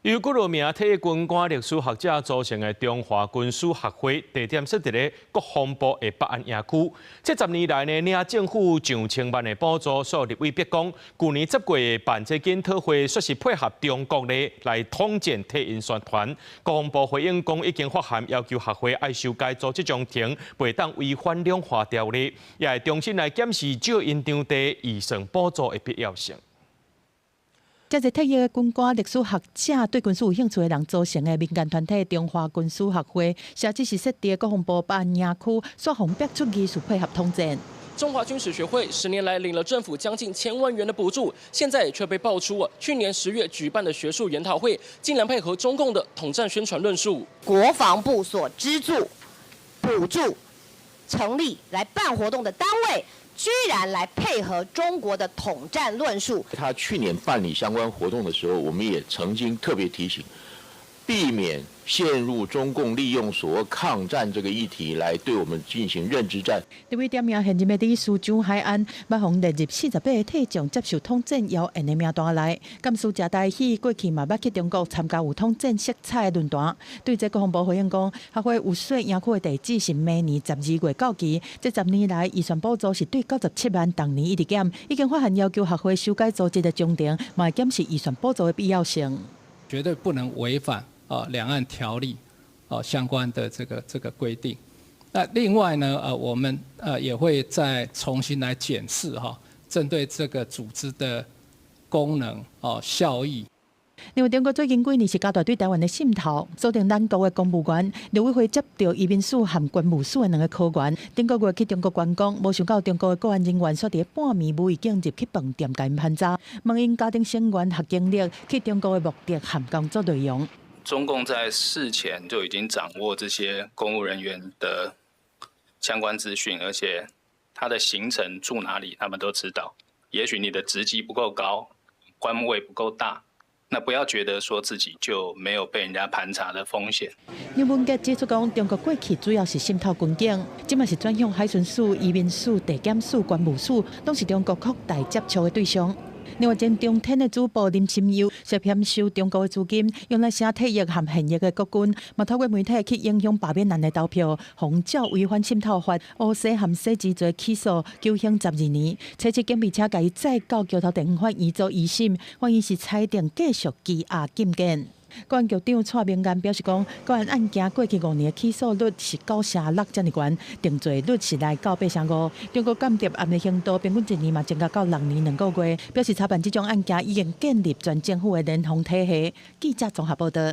由幾多名退役軍官歷史學者組成的中華軍事學會，地點設在咧國防部的北安營區。這10年來呢，領政府上千萬的補助，所以立委逼講，去年10月辦這檢討會，說是配合中國呢來統戰替因宣傳。國防部回應講，已經發函要求學會愛修改組織章程，袂當違反兩化條例，也會重新來檢視少印場地預算補助的必要性。這是退役的軍官、歷史學者對軍事有興趣的人組成的民間團體中華軍事學會，實質是設在國防部北安營區，說紅標出議事配合統戰。中華軍史學會10年來領了政府將近1000萬元的補助，現在卻被爆出去年10月舉辦的學術研討會，竟然配合中共的統戰宣傳論述。國防部所資助、補助成立來辦活動的單位，居然來配合中國的統戰論述。他去年辦理相關活動的時候，我們也曾經特別提醒，避免陷入中共利用所謂抗戰這個議題來對我們進行認知戰。這位點名現任的理事長海安，捌從列入48個體將接受統戰邀請的名單內，甘肅嘉大喜過去嘛捌去中國參加有統戰色彩的論壇。對這國防部回應講，學會有說營區的地址是明年12月到期。這10年來預算補助是對97萬，當年一直減，已經發函要求學會修改組織的章程，嘛檢視預算補助的必要性。絕對不能違反兩岸條例相關的這個規定。那另外呢，我們也會再重新來檢視針對這個組織的功能效益。另外，中國最近幾年是加大對台灣的滲透，鎖定咱國的公務員。陸委會接到移民署和軍務署的2個考員，頂個月去中國觀光，沒想到中國的國安人員說在半暝無預警入去飯店甲因盤查，問因家庭成員和經歷去中國的目的和工作內容。中共在事前就已經掌握這些公務人員的相關資訊，而且他的行程住哪裡，他們都知道。也許你的職級不夠高，官位不夠大，那不要覺得說自己就沒有被人家盤查的風險。劉文傑指出講，中國過去主要是滲透軍警，今嘛是轉向海巡署、移民署、地檢署、關務署，都是中國擴大接觸的對象。另外，前中天的主播林清友涉嫌收中國的資金，用來寫退役和現役的國軍，嘛透過媒體去影響罷免人的投票，紅照違反滲透法、污洗和洗錢罪起訴，求刑12年。採取警備車甲伊再告橋頭地方法院做二審，法院是裁定繼續羈押禁見。公安局長蔡明彥表示講，個案案件過去5年的起訴率是9.6%這麼高，定罪率是來9.5%。中國間諜案的刑度平均1年嘛增加到6年2個月，表示查辦這種案件已經建立全政府的聯防體系。記者綜合報道。